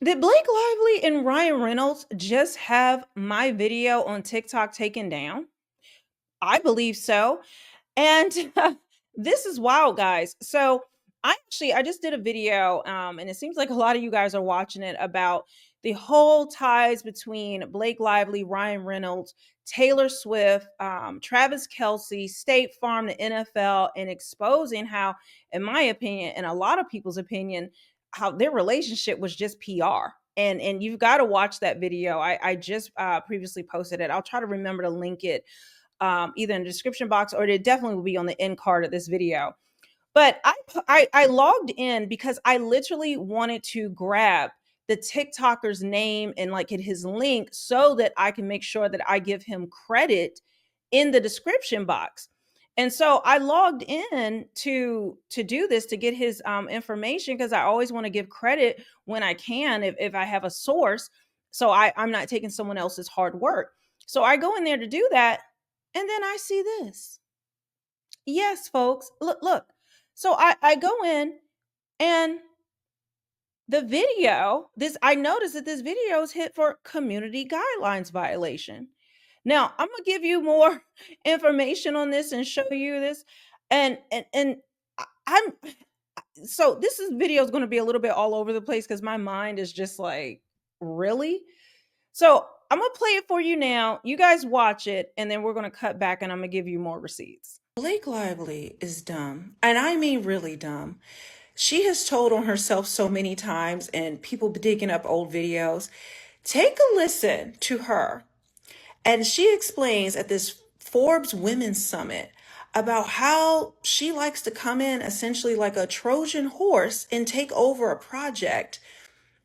Did Blake Lively and Ryan Reynolds just have my video on TikTok taken down? I believe so. And this is wild, guys. So I just did a video, and it seems like a lot of you guys are watching it about the whole ties between Blake Lively, Ryan Reynolds, Taylor Swift, Travis Kelsey, State Farm, the NFL, and exposing how, in my opinion, and a lot of people's opinion, how their relationship was just PR. And you've got to watch that video. I just previously posted it. I'll try to remember to link it either in the description box, or it definitely will be on the end card of this video. But I logged in because I literally wanted to grab the TikToker's name and like his link so that I can make sure that I give him credit in the description box. And so I logged in to do this, to get his information, because I always want to give credit when I can, if I have a source, so I'm not taking someone else's hard work. So I go in there to do that, and then I see this. Yes, folks, look. So I go in, and the video, this I noticed that this video is hit for community guidelines violation. Now, I'm gonna give you more information on this and show you this. And I'm so this is video is gonna be a little bit all over the place because my mind is just like, really? So I'm gonna play it for you now. You guys watch it, and then we're gonna cut back and I'm gonna give you more receipts. Blake Lively is dumb, and I mean really dumb. She has told on herself so many times, and people digging up old videos. Take a listen to her. And she explains at this Forbes Women's Summit about how she likes to come in essentially like a Trojan horse and take over a project.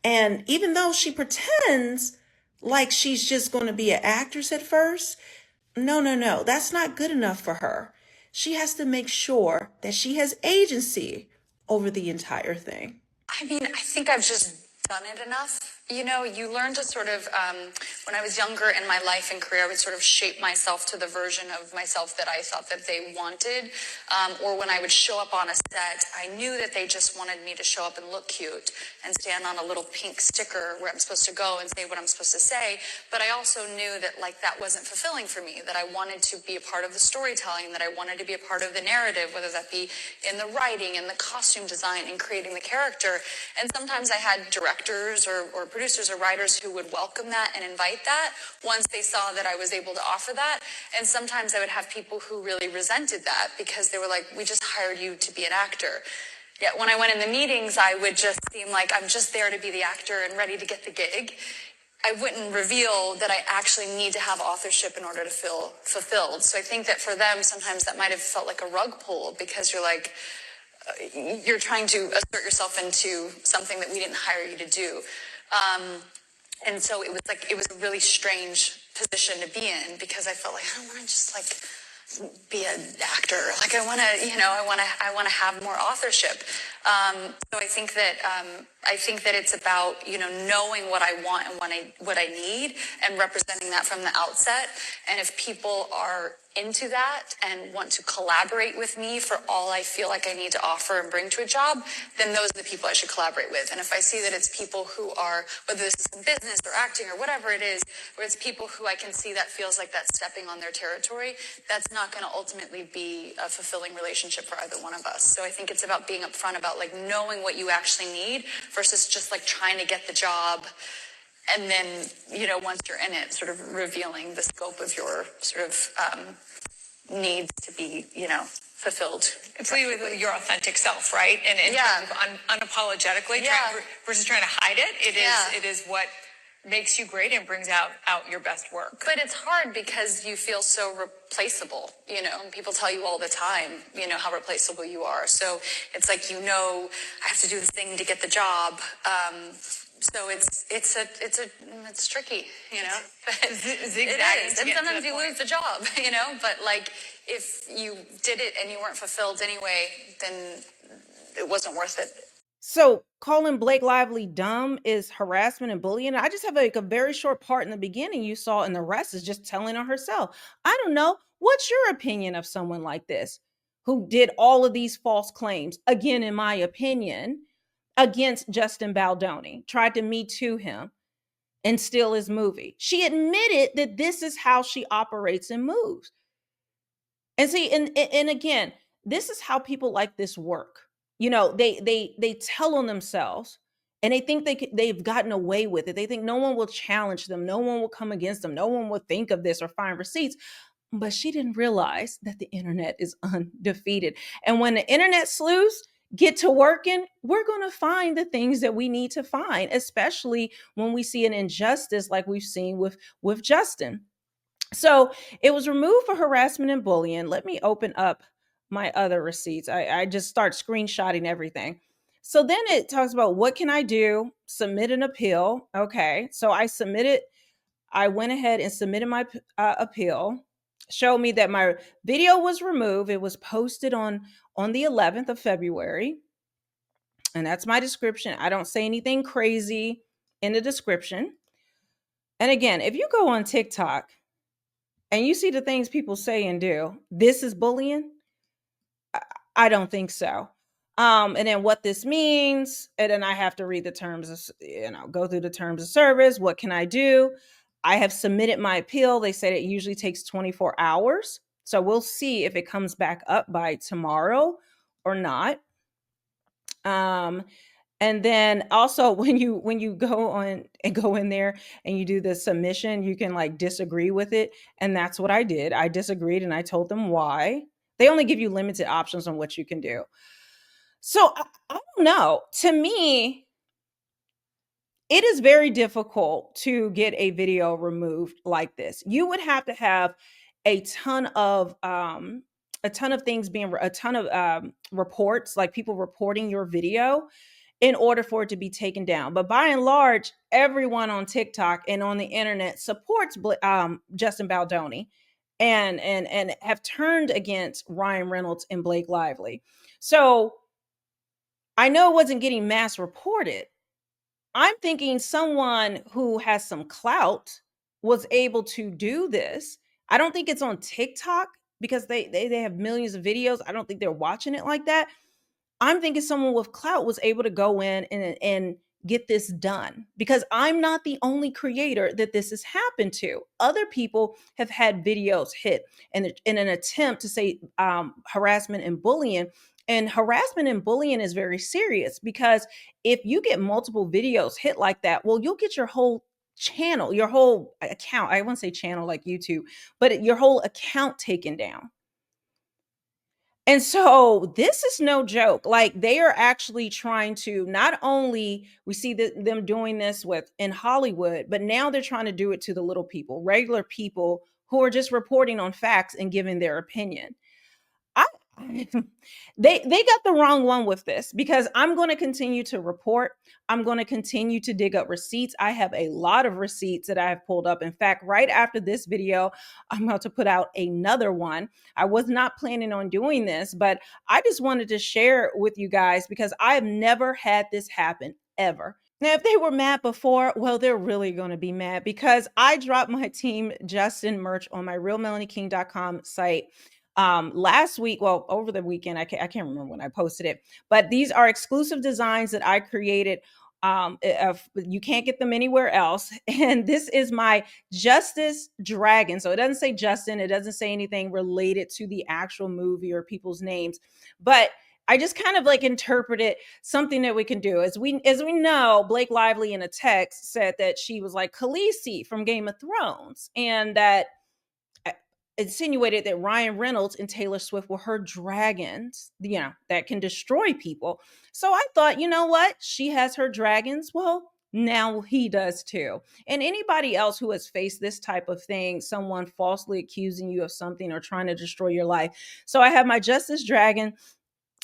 And even though she pretends like she's just going to be an actress at first, no, no, no, that's not good enough for her. She has to make sure that she has agency over the entire thing. I mean, I think I've just done it enough. You know, you learn to sort of, when I was younger in my life and career, I would sort of shape myself to the version of myself that I thought that they wanted. Or when I would show up on a set, I knew that they just wanted me to show up and look cute and stand on a little pink sticker where I'm supposed to go and say what I'm supposed to say. But I also knew that like that wasn't fulfilling for me, that I wanted to be a part of the storytelling, that I wanted to be a part of the narrative, whether that be in the writing and the costume design and creating the character. And sometimes I had directors or producers or writers who would welcome that and invite that once they saw that I was able to offer that. And sometimes I would have people who really resented that because they were like, we just hired you to be an actor. Yet when I went in the meetings, I would just seem like I'm just there to be the actor and ready to get the gig. I wouldn't reveal that I actually need to have authorship in order to feel fulfilled. So I think that for them, sometimes that might have felt like a rug pull because you're like, you're trying to assert yourself into something that we didn't hire you to do. And so it was a really strange position to be in because I felt like I don't want to just like be an actor. Like I want to have more authorship. So I think that it's about, knowing what I want and what I need and representing that from the outset. And if people are into that and want to collaborate with me for all I feel like I need to offer and bring to a job, then those are the people I should collaborate with. And if I see that it's people who are, whether this is in business or acting or whatever it is, where it's people who I can see that feels like that's stepping on their territory, that's not going to ultimately be a fulfilling relationship for either one of us. So I think it's about being upfront about like knowing what you actually need versus just like trying to get the job. And then, once you're in it, sort of revealing the scope of your sort of needs to be, fulfilled. It's with your authentic self, right? And in terms of unapologetically, versus trying to hide it. It is what makes you great and brings out your best work. But it's hard because you feel so replaceable, and people tell you all the time, how replaceable you are. So it's like, I have to do this thing to get the job. So it's tricky, Zigzagging. It is. And sometimes you lose the job, but like if you did it and you weren't fulfilled anyway, then it wasn't worth it. So calling Blake Lively dumb is harassment and bullying. I just have like a very short part in the beginning you saw, and the rest is just telling on herself. I don't know. What's your opinion of someone like this who did all of these false claims? Again, in my opinion, against Justin Baldoni, tried to Me Too him and steal his movie. She admitted that this is how she operates and moves. And see, and again, this is how people like this work. You know, they tell on themselves and they think they've gotten away with it. They think no one will challenge them, no one will come against them, no one will think of this or find receipts. But she didn't realize that the internet is undefeated. And when the internet sleuths get to working, we're going to find the things that we need to find, especially when we see an injustice like we've seen with Justin. So it was removed for harassment and bullying. Let me open up my other receipts. I just start screenshotting everything. So then it talks about what can I do? Submit an appeal. Okay. So I went ahead and submitted my appeal. Showed me that my video was removed. It was posted on the 11th of February. And that's my description. I don't say anything crazy in the description. And again, if you go on TikTok and you see the things people say and do, this is bullying. I don't think so. And then what this means, and then I have to read the terms of, go through the terms of service. What can I do? I have submitted my appeal. They said it usually takes 24 hours. So we'll see if it comes back up by tomorrow or not. And then also when you go on and go in there and you do the submission, you can like disagree with it. And that's what I did. I disagreed and I told them why. They only give you limited options on what you can do. So I don't know. To me, it is very difficult to get a video removed like this. You would have to have a ton of things being a ton of reports, like people reporting your video in order for it to be taken down. But by and large, everyone on TikTok and on the internet supports Justin Baldoni and have turned against Ryan Reynolds and Blake Lively. So I know it wasn't getting mass reported. I'm thinking someone who has some clout was able to do this. I don't think it's on TikTok because they have millions of videos. I don't think they're watching it like that. I'm thinking someone with clout was able to go in and get this done because I'm not the only creator that this has happened to. Other people have had videos hit in an attempt to say harassment and bullying. And harassment and bullying is very serious because if you get multiple videos hit like that, well, you'll get your whole channel, your whole account. I won't say channel like YouTube, but your whole account taken down. And so this is no joke. Like they are actually trying to not only we see them doing this with in Hollywood, but now they're trying to do it to the little people, regular people who are just reporting on facts and giving their opinion. I they got the wrong one with this because I'm going to continue to report. I'm going to continue to dig up receipts. I have a lot of receipts that I have pulled up. In fact, right after this video, I'm about to put out another one. I was not planning on doing this, but I just wanted to share with you guys because I have never had this happen ever. Now, if they were mad before, well, they're really going to be mad because I dropped my Team Justin merch on my realmelanieking.com site last week, well, over the weekend. I can't remember when I posted it, but these are exclusive designs that I created. You can't get them anywhere else. And this is my Justice Dragon. So it doesn't say Justin. It doesn't say anything related to the actual movie or people's names, but I just kind of like interpreted something that we can do. As we know, Blake Lively in a text said that she was like Khaleesi from Game of Thrones, and that insinuated that Ryan Reynolds and Taylor Swift were her dragons, that can destroy people. So I thought, you know what? She has her dragons. Well, now he does too. And anybody else who has faced this type of thing, someone falsely accusing you of something or trying to destroy your life. So I have my Justice Dragon.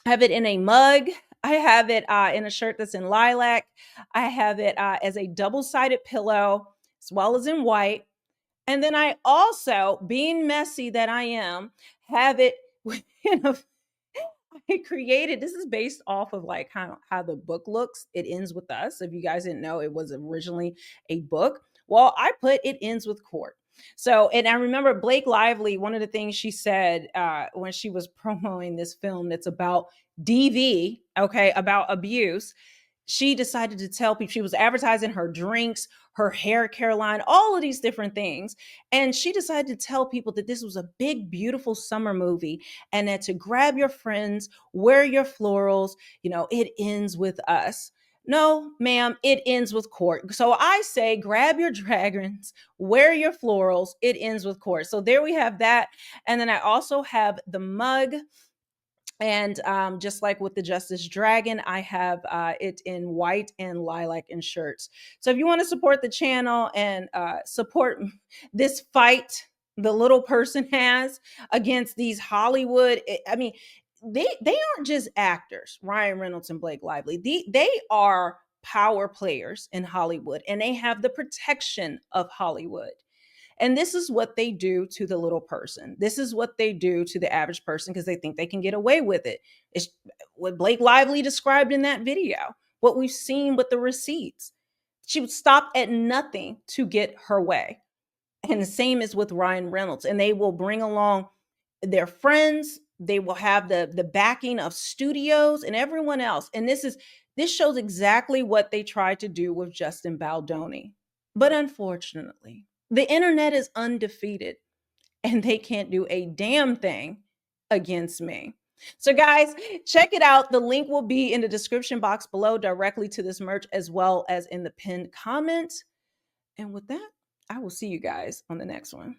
I have it in a mug. I have it in a shirt that's in lilac. I have it as a double-sided pillow, as well as in white. And then I also, being messy that I am, have it in a I created, this is based off of like how the book looks. It Ends With Us. If you guys didn't know, it was originally a book. Well, I put It Ends With Court. So, and I remember Blake Lively, one of the things she said when she was promoting this film that's about DV, okay, about abuse. She decided to tell people, she was advertising her drinks, her hair care line, all of these different things. And she decided to tell people that this was a big, beautiful summer movie and that to grab your friends, wear your florals, it ends with us. No, ma'am, it ends with court. So I say, grab your dragons, wear your florals, it ends with court. So there we have that. And then I also have the mug. And just like with the Justice Dragon, I have it in white and lilac in shirts. So if you want to support the channel and support this fight the little person has against these Hollywood, I mean, they aren't just actors, Ryan Reynolds and Blake Lively. They are power players in Hollywood, and they have the protection of Hollywood. And this is what they do to the little person. This is what they do to the average person because they think they can get away with it. It's what Blake Lively described in that video, what we've seen with the receipts. She would stop at nothing to get her way. And the same is with Ryan Reynolds. And they will bring along their friends. They will have the backing of studios and everyone else. And this shows exactly what they tried to do with Justin Baldoni. But unfortunately, the internet is undefeated and they can't do a damn thing against me. So, guys, check it out. The link will be in the description box below directly to this merch as well as in the pinned comment. And with that, I will see you guys on the next one.